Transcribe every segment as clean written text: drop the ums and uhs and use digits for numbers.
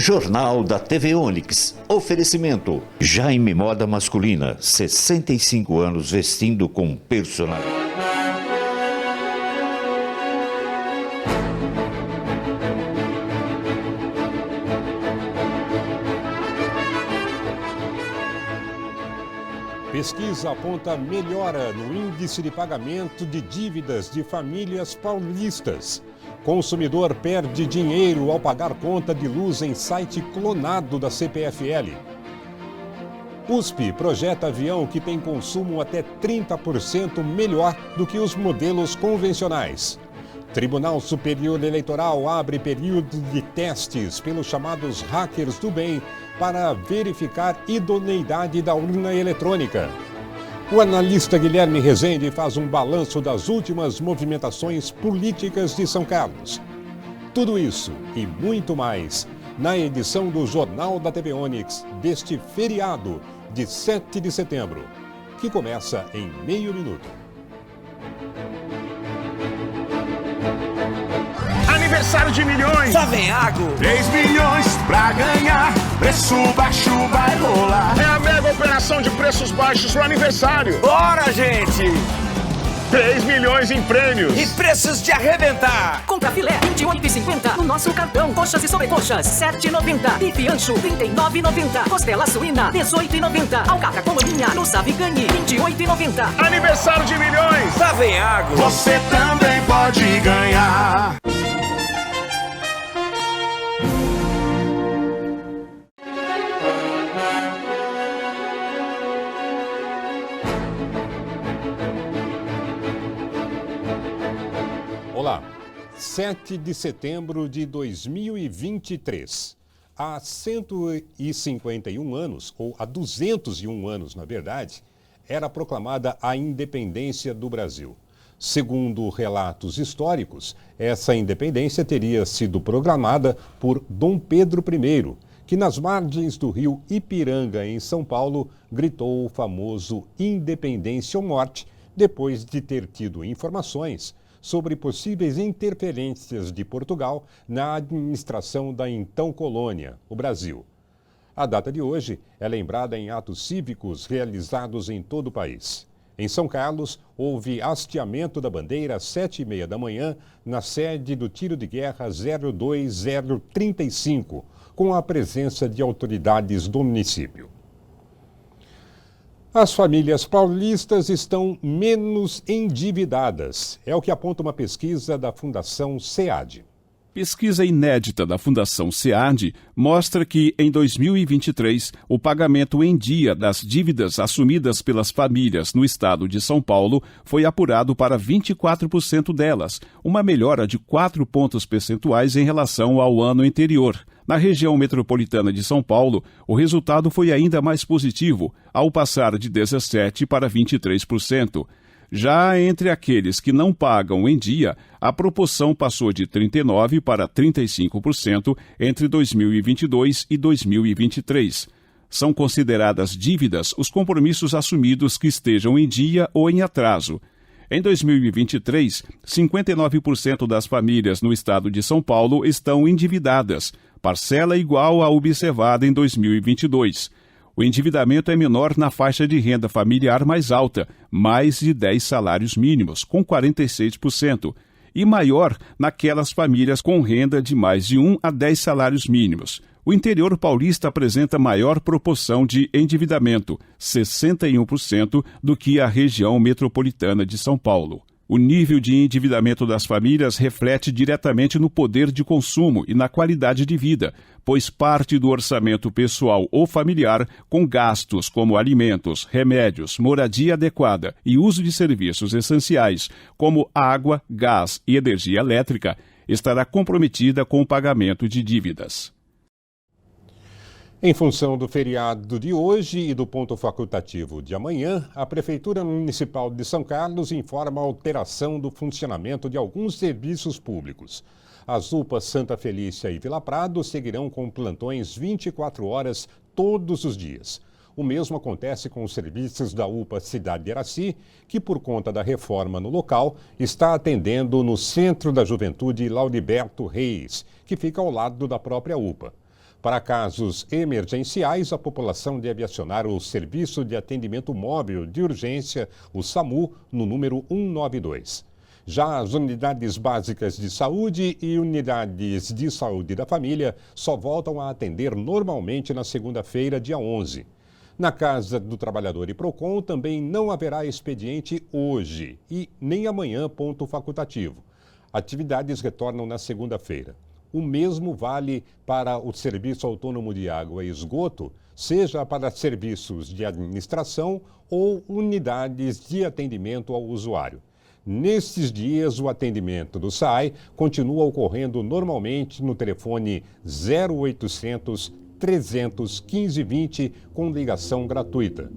Jornal da TV Onix. Oferecimento. Jaime Moda Masculina. 65 anos vestindo com personalidade. Pesquisa aponta melhora no índice de pagamento de dívidas de famílias paulistas. Consumidor perde dinheiro ao pagar conta de luz em site clonado da CPFL. USP projeta avião que tem consumo até 30% melhor do que os modelos convencionais. Tribunal Superior Eleitoral abre período de testes pelos chamados hackers do bem para verificar idoneidade da urna eletrônica. O analista Guilherme Rezende faz um balanço das últimas movimentações políticas de São Carlos. Tudo isso e muito mais na edição do Jornal da TV Onix deste feriado de 7 de setembro, que começa em meio minuto. Aniversário de milhões! Savenhago! 3 milhões pra ganhar, preço baixo vai rolar. É a mega operação de preços baixos pro aniversário. Bora, gente! 3 milhões em prêmios. E preços de arrebentar. Compra filé, R$28,50 no nosso cartão. Coxas e sobrecoxas, R$7,90. Bife ancho, R$39,90. Costela suína, R$18,90. Alcatra com maminha, no Save Gangue, R$28,90. Aniversário de milhões! Savenhago! Você também pode ganhar. Olá, 7 de setembro de 2023. Há 151 anos, ou há 201 anos, na verdade, era proclamada a independência do Brasil. Segundo relatos históricos, essa independência teria sido proclamada por Dom Pedro I, que nas margens do rio Ipiranga, em São Paulo, gritou o famoso Independência ou Morte, depois de ter tido informações sobre possíveis interferências de Portugal na administração da então colônia, o Brasil. A data de hoje é lembrada em atos cívicos realizados em todo o país. Em São Carlos, houve hasteamento da bandeira às 7h30 da manhã na sede do Tiro de Guerra 02035, com a presença de autoridades do município. As famílias paulistas estão menos endividadas. É o que aponta uma pesquisa da Fundação SEAD. Pesquisa inédita da Fundação SEAD mostra que, em 2023, o pagamento em dia das dívidas assumidas pelas famílias no estado de São Paulo foi apurado para 24% delas, uma melhora de 4 pontos percentuais em relação ao ano anterior. Na região metropolitana de São Paulo, o resultado foi ainda mais positivo, ao passar de 17% para 23%. Já entre aqueles que não pagam em dia, a proporção passou de 39% para 35% entre 2022 e 2023. São consideradas dívidas os compromissos assumidos que estejam em dia ou em atraso. Em 2023, 59% das famílias no estado de São Paulo estão endividadas, parcela igual à observada em 2022. O endividamento é menor na faixa de renda familiar mais alta, mais de 10 salários mínimos, com 46%, e maior naquelas famílias com renda de mais de 1 a 10 salários mínimos. O interior paulista apresenta maior proporção de endividamento, 61%, do que a região metropolitana de São Paulo. O nível de endividamento das famílias reflete diretamente no poder de consumo e na qualidade de vida, pois parte do orçamento pessoal ou familiar com gastos como alimentos, remédios, moradia adequada e uso de serviços essenciais, como água, gás e energia elétrica, estará comprometida com o pagamento de dívidas. Em função do feriado de hoje e do ponto facultativo de amanhã, a Prefeitura Municipal de São Carlos informa a alteração do funcionamento de alguns serviços públicos. As UPAs Santa Felícia e Vila Prado seguirão com plantões 24 horas todos os dias. O mesmo acontece com os serviços da UPA Cidade de Araci, que por conta da reforma no local, está atendendo no Centro da Juventude Lauriberto Reis, que fica ao lado da própria UPA. Para casos emergenciais, a população deve acionar o Serviço de Atendimento Móvel de Urgência, o SAMU, no número 192. Já as unidades básicas de saúde e unidades de saúde da família só voltam a atender normalmente na segunda-feira, dia 11. Na Casa do Trabalhador e Procon também não haverá expediente hoje e nem amanhã, ponto facultativo. Atividades retornam na segunda-feira. O mesmo vale para o Serviço Autônomo de Água e Esgoto, seja para serviços de administração ou unidades de atendimento ao usuário. Nestes dias, o atendimento do SAAI continua ocorrendo normalmente no telefone 0800 300 1520 com ligação gratuita.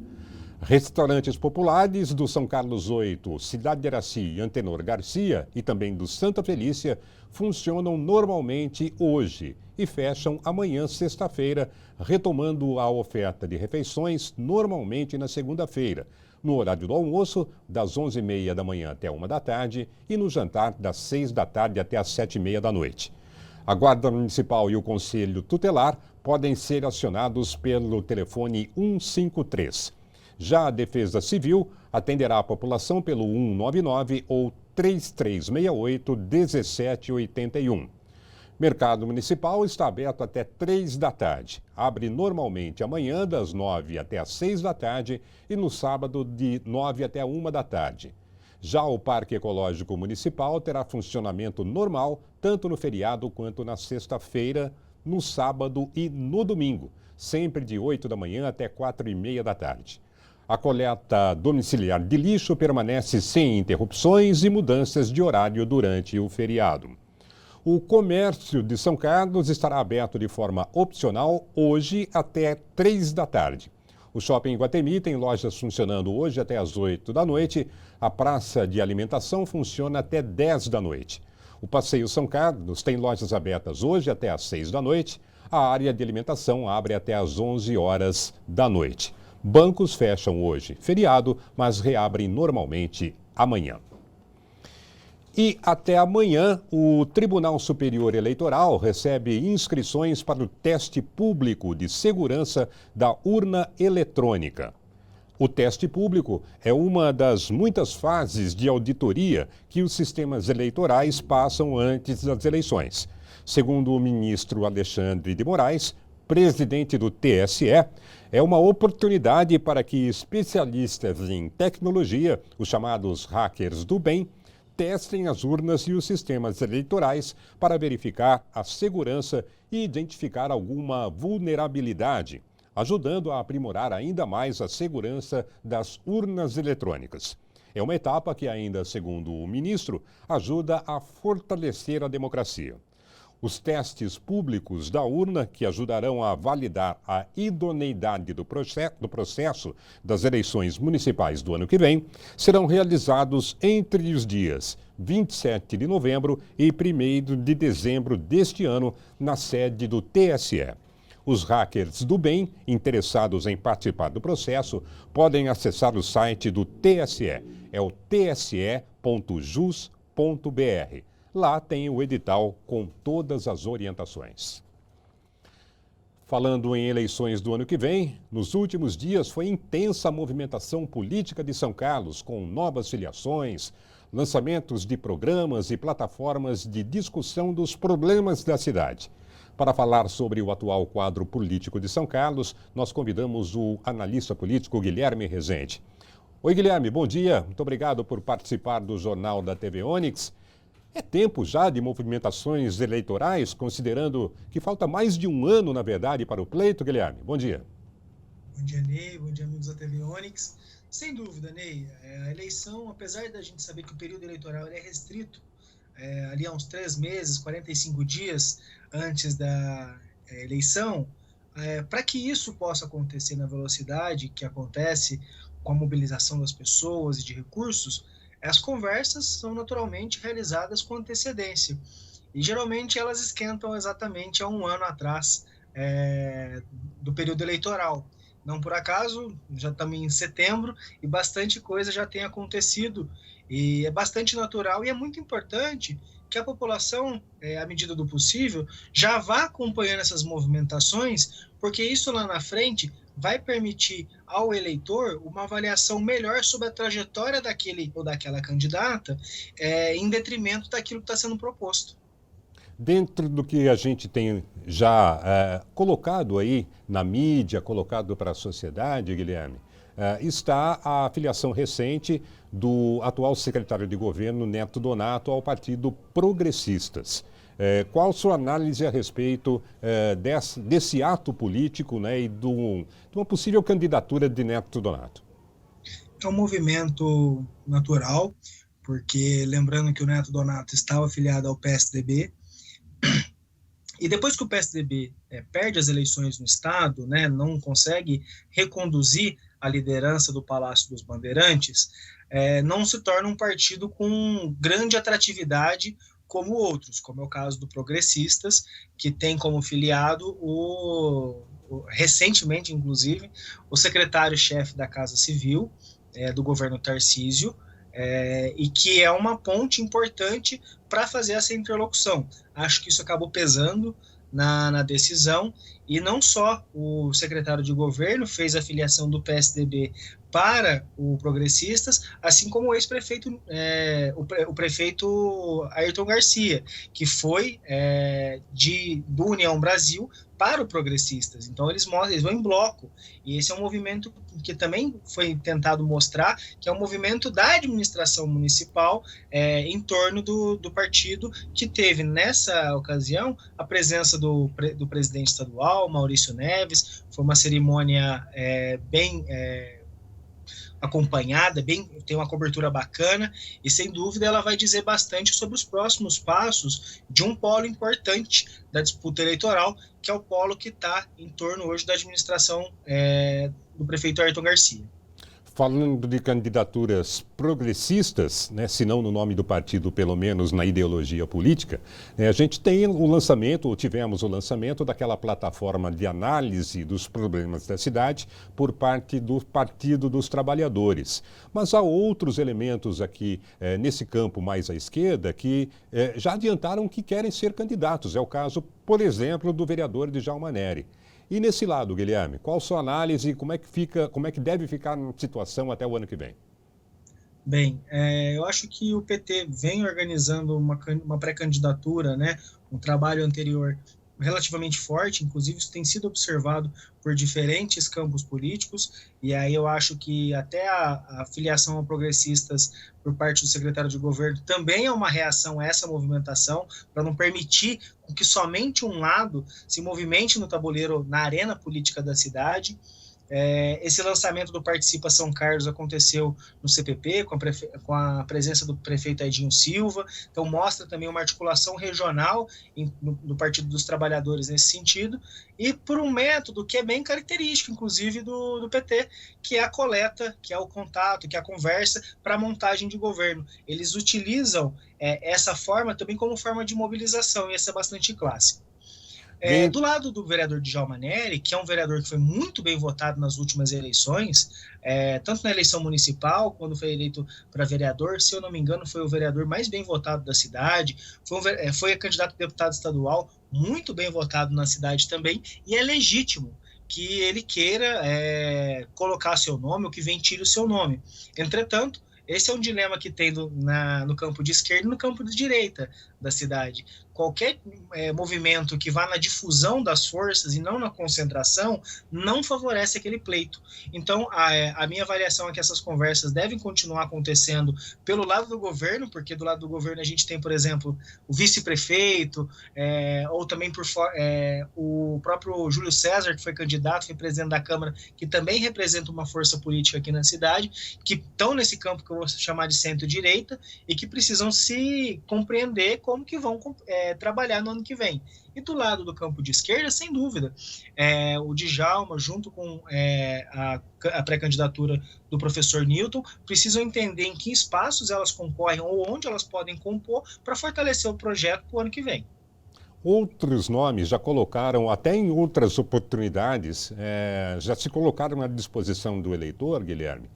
Restaurantes populares do São Carlos 8, Cidade de Araci e Antenor Garcia e também do Santa Felícia funcionam normalmente hoje e fecham amanhã, sexta-feira, retomando a oferta de refeições normalmente na segunda-feira, no horário do almoço, das 11h30 da manhã até 1 da tarde e no jantar, das 6 da tarde até as 7h30 da noite. A Guarda Municipal e o Conselho Tutelar podem ser acionados pelo telefone 153. Já a Defesa Civil atenderá a população pelo 199 ou 3368-1781. Mercado Municipal está aberto até 3 da tarde. Abre normalmente amanhã das 9 até as 6 da tarde e no sábado de 9 até 1 da tarde. Já o Parque Ecológico Municipal terá funcionamento normal tanto no feriado quanto na sexta-feira, no sábado e no domingo, sempre de 8 da manhã até 4h30 da tarde. A coleta domiciliar de lixo permanece sem interrupções e mudanças de horário durante o feriado. O comércio de São Carlos estará aberto de forma opcional hoje até 3 da tarde. O Shopping Iguatemi tem lojas funcionando hoje até às 8 da noite. A praça de alimentação funciona até 10 da noite. O Passeio São Carlos tem lojas abertas hoje até às 6 da noite. A área de alimentação abre até às 11 horas da noite. Bancos fecham hoje, feriado, mas reabrem normalmente amanhã. E até amanhã, o Tribunal Superior Eleitoral recebe inscrições para o teste público de segurança da urna eletrônica. O teste público é uma das muitas fases de auditoria que os sistemas eleitorais passam antes das eleições. Segundo o ministro Alexandre de Moraes, presidente do TSE, é uma oportunidade para que especialistas em tecnologia, os chamados hackers do bem, testem as urnas e os sistemas eleitorais para verificar a segurança e identificar alguma vulnerabilidade, ajudando a aprimorar ainda mais a segurança das urnas eletrônicas. É uma etapa que ainda, segundo o ministro, ajuda a fortalecer a democracia. Os testes públicos da urna, que ajudarão a validar a idoneidade do processo das eleições municipais do ano que vem, serão realizados entre os dias 27 de novembro e 1º de dezembro deste ano, na sede do TSE. Os hackers do bem, interessados em participar do processo, podem acessar o site do TSE, é o tse.jus.br. Lá tem o edital com todas as orientações. Falando em eleições do ano que vem, nos últimos dias foi intensa a movimentação política de São Carlos, com novas filiações, lançamentos de programas e plataformas de discussão dos problemas da cidade. Para falar sobre o atual quadro político de São Carlos, nós convidamos o analista político Guilherme Rezende. Oi, Guilherme, bom dia. Muito obrigado por participar do Jornal da TV Onix. É tempo já de movimentações eleitorais, considerando que falta mais de um ano, na verdade, para o pleito, Guilherme? Bom dia. Bom dia, Ney. Bom dia, amigos da TV Onix. Sem dúvida, Ney, a eleição, apesar da gente saber que o período eleitoral é restrito, ali há uns 3 meses, 45 dias antes da eleição, para que isso possa acontecer na velocidade que acontece com a mobilização das pessoas e de recursos, as conversas são naturalmente realizadas com antecedência e geralmente elas esquentam exatamente há um ano atrás do período eleitoral. Não por acaso, já estamos em setembro e bastante coisa já tem acontecido e é bastante natural e é muito importante que a população, à medida do possível, já vá acompanhando essas movimentações, porque isso lá na frente vai permitir ao eleitor uma avaliação melhor sobre a trajetória daquele ou daquela candidata, em detrimento daquilo que está sendo proposto. Dentro do que a gente tem já colocado aí na mídia, colocado para a sociedade, Guilherme, está a filiação recente do atual secretário de governo, Neto Donato, ao Partido Progressistas. Qual sua análise a respeito desse ato político, né, e de uma possível candidatura de Neto Donato? É um movimento natural, porque lembrando que o Neto Donato estava afiliado ao PSDB, e depois que o PSDB perde as eleições no Estado, né, não consegue reconduzir a liderança do Palácio dos Bandeirantes, não se torna um partido com grande atratividade como outros, como é o caso do Progressistas, que tem como filiado recentemente, inclusive, o secretário-chefe da Casa Civil, do governo Tarcísio, e que é uma ponte importante para fazer essa interlocução. Acho que isso acabou pesando na decisão, e não só o secretário de governo fez a filiação do PSDB para o Progressistas, assim como o ex-prefeito, o prefeito Ayrton Garcia, que foi do União Brasil para o Progressistas. Então eles vão em bloco, e esse é um movimento que também foi tentado mostrar que é um movimento da administração municipal em torno do partido, que teve nessa ocasião a presença do presidente estadual, Maurício Neves. Foi uma cerimônia bem acompanhada, tem uma cobertura bacana, e sem dúvida ela vai dizer bastante sobre os próximos passos de um polo importante da disputa eleitoral, que é o polo que está em torno hoje da administração do prefeito Ayrton Garcia. Falando de candidaturas progressistas, né, se não no nome do partido, pelo menos na ideologia política, a gente tem o lançamento, ou tivemos o lançamento daquela plataforma de análise dos problemas da cidade por parte do Partido dos Trabalhadores. Mas há outros elementos aqui nesse campo mais à esquerda que já adiantaram que querem ser candidatos. É o caso, por exemplo, do vereador Djalma Nery. E nesse lado, Guilherme, qual a sua análise e como é que deve ficar a situação até o ano que vem? Bem, eu acho que o PT vem organizando uma pré-candidatura, né, um trabalho anterior relativamente forte, inclusive isso tem sido observado por diferentes campos políticos, e aí eu acho que até a filiação a Progressistas por parte do secretário de governo também é uma reação a essa movimentação, para não permitir que somente um lado se movimente no tabuleiro, na arena política da cidade. Esse lançamento do Participa São Carlos aconteceu no CPP, com a presença do prefeito Edinho Silva, então mostra também uma articulação regional do Partido dos Trabalhadores nesse sentido, e por um método que é bem característico, inclusive, do PT, que é a coleta, que é o contato, que é a conversa para a montagem de governo. Eles utilizam essa forma também como forma de mobilização, e essa é bastante clássica. Do lado do vereador Djalma Nery, que é um vereador que foi muito bem votado nas últimas eleições, tanto na eleição municipal, quando foi eleito para vereador, se eu não me engano, foi o vereador mais bem votado da cidade, foi candidato a deputado estadual, muito bem votado na cidade também, e é legítimo que ele queira colocar seu nome, ou que ventile o seu nome. Entretanto, esse é um dilema que tem no campo de esquerda e no campo de direita da cidade. Qualquer movimento que vá na difusão das forças e não na concentração não favorece aquele pleito. Então, a minha avaliação é que essas conversas devem continuar acontecendo pelo lado do governo, porque do lado do governo a gente tem, por exemplo, o vice-prefeito, ou também o próprio Júlio César, que foi candidato, foi presidente da Câmara, que também representa uma força política aqui na cidade, que estão nesse campo que eu vou chamar de centro-direita e que precisam se compreender como que vão trabalhar no ano que vem. E do lado do campo de esquerda, sem dúvida, o Djalma, junto com a pré-candidatura do professor Newton, precisam entender em que espaços elas concorrem ou onde elas podem compor para fortalecer o projeto para o ano que vem. Outros nomes já colocaram, até em outras oportunidades, já se colocaram à disposição do eleitor, Guilherme,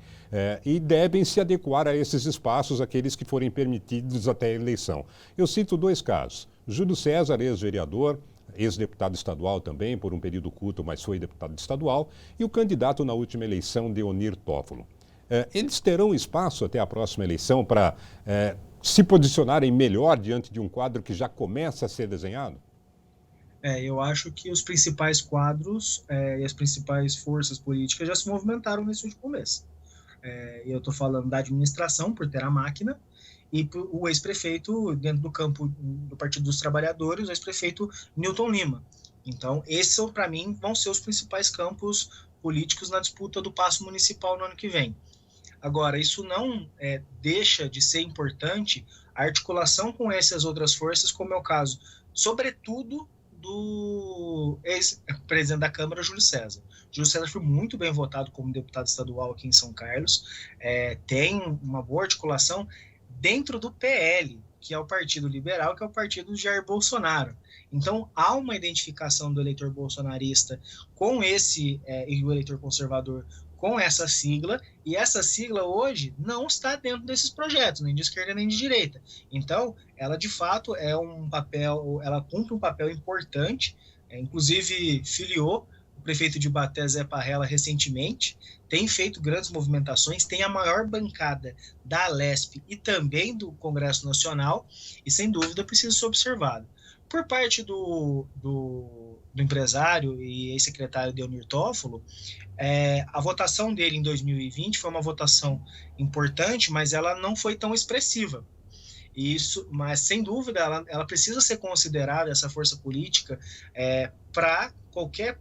e devem se adequar a esses espaços, aqueles que forem permitidos até a eleição. Eu cito 2 casos. Júlio César, ex-vereador, ex-deputado estadual também, por um período curto, mas foi deputado estadual, e o candidato na última eleição, Deonir Toffolo. Eles terão espaço até a próxima eleição para se posicionarem melhor diante de um quadro que já começa a ser desenhado? Eu acho que os principais quadros e as principais forças políticas já se movimentaram nesse último mês. Eu estou falando da administração, por ter a máquina, e o ex-prefeito, dentro do campo do Partido dos Trabalhadores, o ex-prefeito Newton Lima. Então, esses, para mim, vão ser os principais campos políticos na disputa do paço municipal no ano que vem. Agora, isso não deixa de ser importante a articulação com essas outras forças, como é o caso, sobretudo, do ex-presidente da Câmara, Júlio César. Júlio César foi muito bem votado como deputado estadual aqui em São Carlos, tem uma boa articulação dentro do PL, que é o Partido Liberal, que é o partido do Jair Bolsonaro. Então, há uma identificação do eleitor bolsonarista com e o eleitor conservador com essa sigla, e essa sigla hoje não está dentro desses projetos, nem de esquerda nem de direita. Então, ela de fato ela cumpre um papel importante, inclusive filiou o prefeito de Ibaté, Zé Parrella, recentemente, tem feito grandes movimentações, tem a maior bancada da Alesp e também do Congresso Nacional, e sem dúvida precisa ser observado. Por parte do empresário e ex-secretário Deonir Toffolo, a votação dele em 2020 foi uma votação importante, mas ela não foi tão expressiva. Mas, sem dúvida, ela precisa ser considerada, essa força política, para qualquer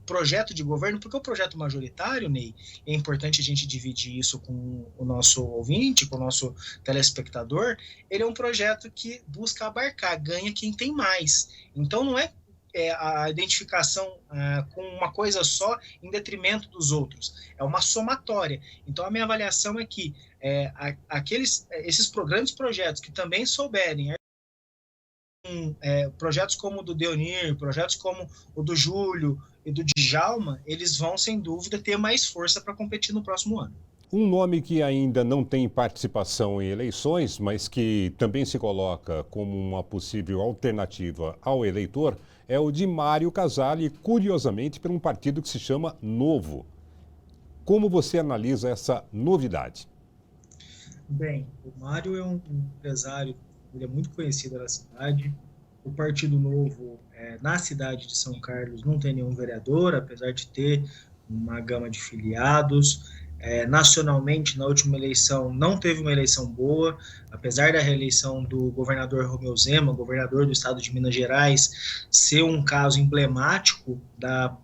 projeto de governo, porque o projeto majoritário, Ney, é importante a gente dividir isso com o nosso ouvinte, com o nosso telespectador, ele é um projeto que busca abarcar, ganha quem tem mais. Então, não é a identificação com uma coisa só em detrimento dos outros, é uma somatória. Então, a minha avaliação é que esses grandes projetos que também souberem, projetos como o do Deonir, projetos como o do Júlio e do Djalma, eles vão, sem dúvida, ter mais força para competir no próximo ano. Um nome que ainda não tem participação em eleições, mas que também se coloca como uma possível alternativa ao eleitor, é o de Mário Casale, curiosamente por um partido que se chama Novo. Como você analisa essa novidade? Bem, o Mário é um empresário, ele é muito conhecido na cidade. O Partido Novo, na cidade de São Carlos, não tem nenhum vereador, apesar de ter uma gama de filiados. Nacionalmente, na última eleição, não teve uma eleição boa, apesar da reeleição do governador Romeu Zema, governador do estado de Minas Gerais, ser um caso emblemático da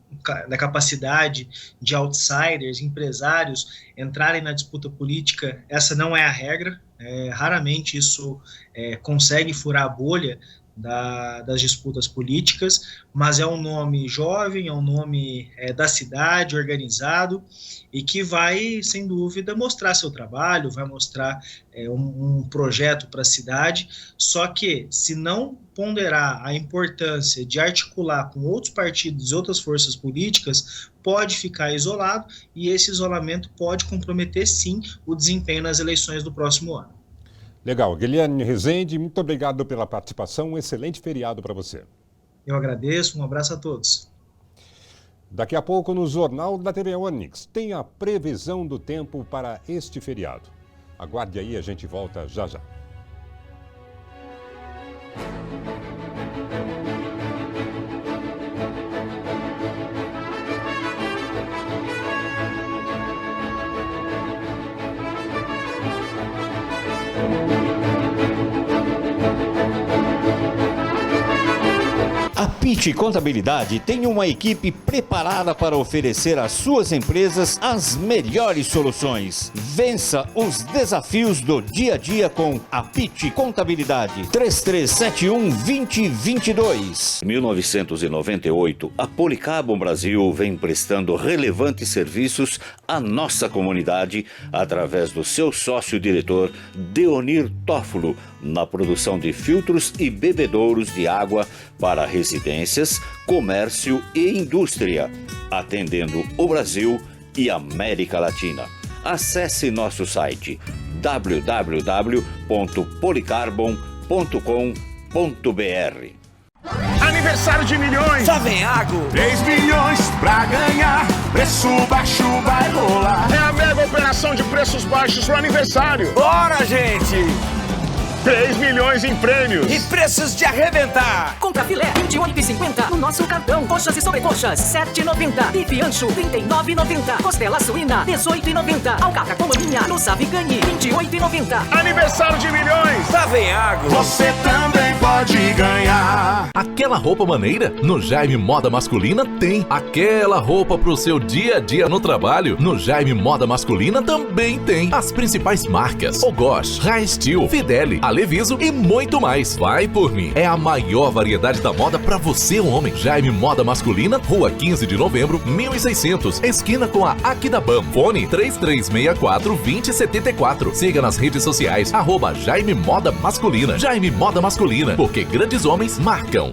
capacidade de outsiders, empresários, entrarem na disputa política. Essa não é a regra, raramente isso consegue furar a bolha das disputas políticas, mas é um nome jovem, é um nome da cidade, organizado, e que vai, sem dúvida, mostrar seu trabalho, vai mostrar um projeto para a cidade, só que, se não ponderar a importância de articular com outros partidos e outras forças políticas, pode ficar isolado, e esse isolamento pode comprometer, sim, o desempenho nas eleições do próximo ano. Legal. Guilherme Rezende, muito obrigado pela participação. Um excelente feriado para você. Eu agradeço. Um abraço a todos. Daqui a pouco, no Jornal da TV Onix, tem a previsão do tempo para este feriado. Aguarde aí, a gente volta já já. A Pitti Contabilidade tem uma equipe preparada para oferecer às suas empresas as melhores soluções. Vença os desafios do dia a dia com a Pitti Contabilidade. 3371-2022. Em 1998, a Policarbon Brasil vem prestando relevantes serviços à nossa comunidade através do seu sócio-diretor Deonir Toffolo, na produção de filtros e bebedouros de água para residências, comércio e indústria, atendendo o Brasil e América Latina. Acesse nosso site www.policarbon.com.br. Aniversário de milhões. Só vem Água. 3 milhões pra ganhar. Preço baixo vai rolar. É a mega operação de preços baixos pro aniversário. Bora, gente. 3 milhões em prêmios. E preços de arrebentar. Compra filé, R$28,50 no nosso cartão. Coxas e sobrecoxas, R$7,90. Bife ancho, R$39,90. Costela suína, R$18,90. Alcatra com maminha, no Sabe Ganhe, R$28,90. Aniversário de milhões. Só vem Água. Você também pode ganhar. Aquela roupa maneira? No Jaime Moda Masculina tem. Aquela roupa pro seu dia a dia no trabalho? No Jaime Moda Masculina também tem. As principais marcas: Ogosh, Raestil, Fideli, Aleviso e muito mais. Vai por mim. É a maior variedade da moda pra você, homem. Jaime Moda Masculina, Rua 15 de Novembro, 1600, esquina com a Aquidabam. Fone 3364-2074. Siga nas redes sociais, @Jaime Moda Masculina. Jaime Moda Masculina, porque grandes homens marcam.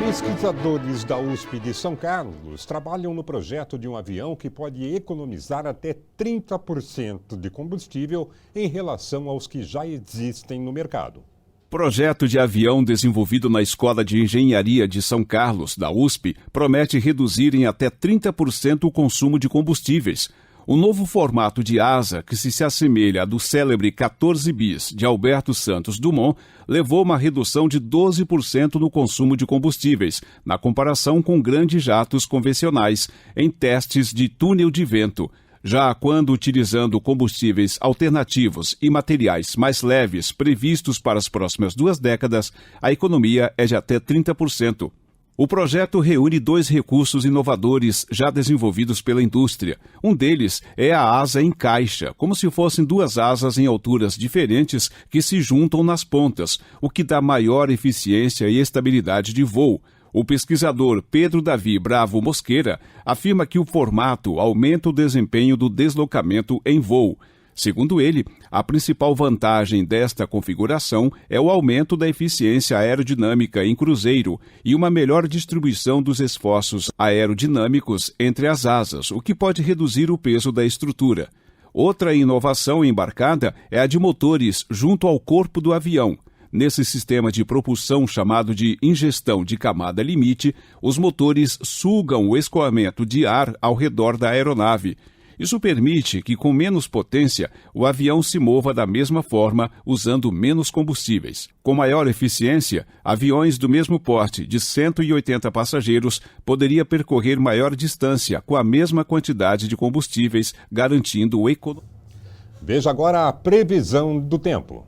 Pesquisadores da USP de São Carlos trabalham no projeto de um avião que pode economizar até 30% de combustível em relação aos que já existem no mercado. Projeto de avião desenvolvido na Escola de Engenharia de São Carlos, da USP, promete reduzir em até 30% o consumo de combustíveis. O novo formato de asa, que se assemelha à do célebre 14 bis de Alberto Santos Dumont, levou uma redução de 12% no consumo de combustíveis, na comparação com grandes jatos convencionais, em testes de túnel de vento. Já quando utilizando combustíveis alternativos e materiais mais leves previstos para as próximas 2 décadas, a economia é de até 30%. O projeto reúne 2 recursos inovadores já desenvolvidos pela indústria. Um deles é a asa em caixa, como se fossem 2 asas em alturas diferentes que se juntam nas pontas, o que dá maior eficiência e estabilidade de voo. O pesquisador Pedro Davi Bravo Mosqueira afirma que o formato aumenta o desempenho do deslocamento em voo. Segundo ele, a principal vantagem desta configuração é o aumento da eficiência aerodinâmica em cruzeiro e uma melhor distribuição dos esforços aerodinâmicos entre as asas, o que pode reduzir o peso da estrutura. Outra inovação embarcada é a de motores junto ao corpo do avião. Nesse sistema de propulsão chamado de ingestão de camada limite, os motores sugam o escoamento de ar ao redor da aeronave. Isso permite que, com menos potência, o avião se mova da mesma forma, usando menos combustíveis. Com maior eficiência, aviões do mesmo porte, de 180 passageiros, poderia percorrer maior distância com a mesma quantidade de combustíveis, garantindo economia. Veja agora a previsão do tempo.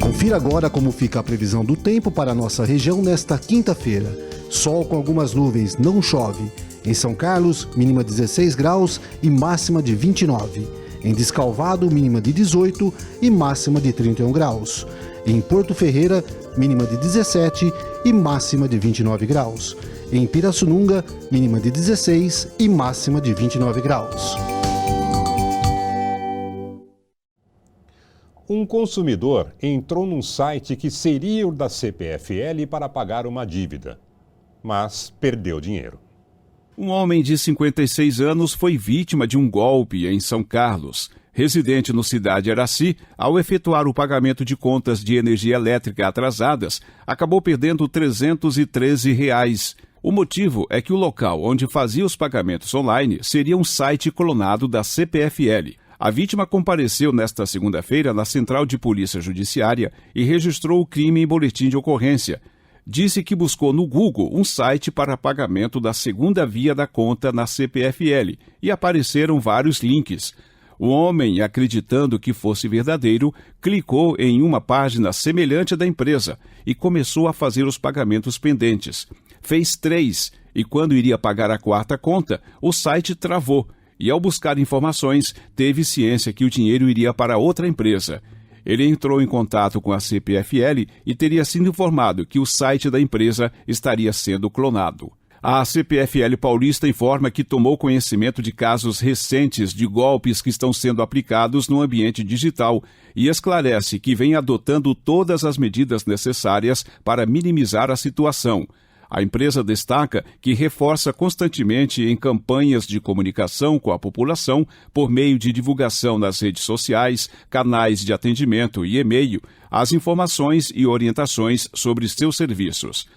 Confira agora como fica a previsão do tempo para a nossa região nesta quinta-feira. Sol com algumas nuvens, não chove. Em São Carlos, mínima 16 graus e máxima de 29. Em Descalvado, mínima de 18 e máxima de 31 graus. Em Porto Ferreira, mínima de 17 e máxima de 29 graus. Em Pirassununga, mínima de 16 e máxima de 29 graus. Um consumidor entrou num site que seria o da CPFL para pagar uma dívida, mas perdeu dinheiro. Um homem de 56 anos foi vítima de um golpe em São Carlos. Residente no Cidade Araci, ao efetuar o pagamento de contas de energia elétrica atrasadas, acabou perdendo R$ 313. O motivo é que o local onde fazia os pagamentos online seria um site clonado da CPFL. A vítima compareceu nesta segunda-feira na Central de Polícia Judiciária e registrou o crime em boletim de ocorrência. Disse que buscou no Google um site para pagamento da segunda via da conta na CPFL e apareceram vários links. O homem, acreditando que fosse verdadeiro, clicou em uma página semelhante da empresa e começou a fazer os pagamentos pendentes. Fez 3 e quando iria pagar a 4ª conta, o site travou e ao buscar informações, teve ciência que o dinheiro iria para outra empresa. Ele entrou em contato com a CPFL e teria sido informado que o site da empresa estaria sendo clonado. A CPFL Paulista informa que tomou conhecimento de casos recentes de golpes que estão sendo aplicados no ambiente digital e esclarece que vem adotando todas as medidas necessárias para minimizar a situação. A empresa destaca que reforça constantemente em campanhas de comunicação com a população por meio de divulgação nas redes sociais, canais de atendimento e e-mail, as informações e orientações sobre seus serviços.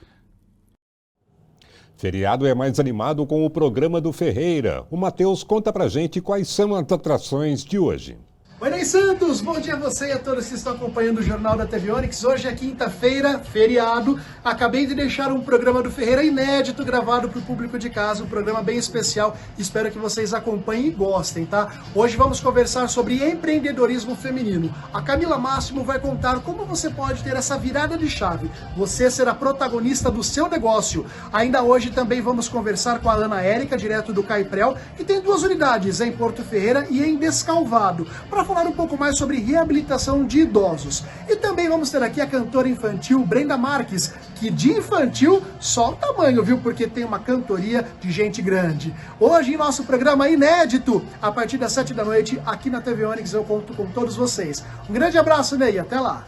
Feriado é mais animado com o programa do Ferreira. O Matheus conta pra gente quais são as atrações de hoje. Oi, Ney Santos! Bom dia a você e a todos que estão acompanhando o Jornal da TV Onix. Hoje é quinta-feira, feriado. Acabei de deixar um programa do Ferreira inédito gravado para o público de casa, um programa bem especial. Espero que vocês acompanhem e gostem, tá? Hoje vamos conversar sobre empreendedorismo feminino. A Camila Máximo vai contar como você pode ter essa virada de chave. Você será protagonista do seu negócio. Ainda hoje também vamos conversar com a Ana Érica, direto do Caiprel, que tem 2 unidades, em Porto Ferreira e em Descalvado, para falar um pouco mais sobre reabilitação de idosos. E também vamos ter aqui a cantora infantil Brenda Marques, que de infantil só o tamanho, viu? Porque tem uma cantoria de gente grande. Hoje, em nosso programa inédito, a partir das 7 da noite, aqui na TV Onix, eu conto com todos vocês. Um grande abraço, Ney, até lá!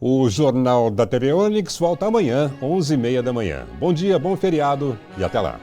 O Jornal da TV Onix volta amanhã, 11h30 da manhã. Bom dia, bom feriado e até lá.